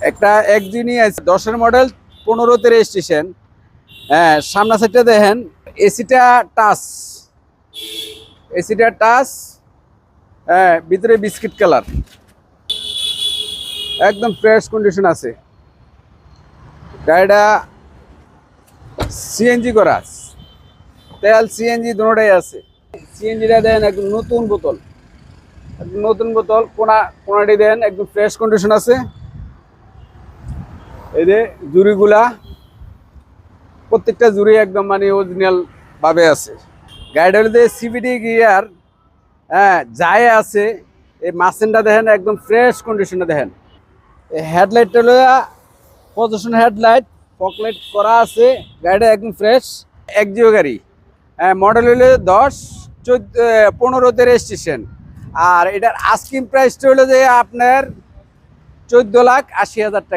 একটা একদিনই আছে 10-এর মডেল, 15-তে রেজিস্ট্রেশন। হ্যাঁ, সামনা সাইডটা দেখেন, এসিটা টাচ, এসিটা টাচ। হ্যাঁ, ভিতরে বিস্কিট কালার, একদম ফ্রেশ কন্ডিশন আছে। গাড়িটা সিএনজি করা, তেল সিএনজি দুটোটাই আছে। সিএনজিটা দেন একদম নতুন বোতল, একদম নতুন বোতল, কোনাটি দেন একদম ফ্রেশ কন্ডিশন আছে। এই যে জুড়িগুলা, প্রত্যেকটা জুড়ি একদম মানে অরিজিনাল ভাবে আছে। গাড়িটার যে সিবিডি গিয়ার, হ্যাঁ, যায় আছে। এই মাসেনটা দেখেন একদম ফ্রেশ কন্ডিশনে দেখেন। এই হেডলাইটটা হলো পজিশন হেডলাইট, ফকলাইট করা আছে। গাড়িটা একদম ফ্রেশ, একজিও গাড়ি। হ্যাঁ, মডেল হলো 15-তে রেজিস্ট্রেশন। আর এটার আস্কিং প্রাইসটা হলো যে আপনার 14,80,000 টাকা।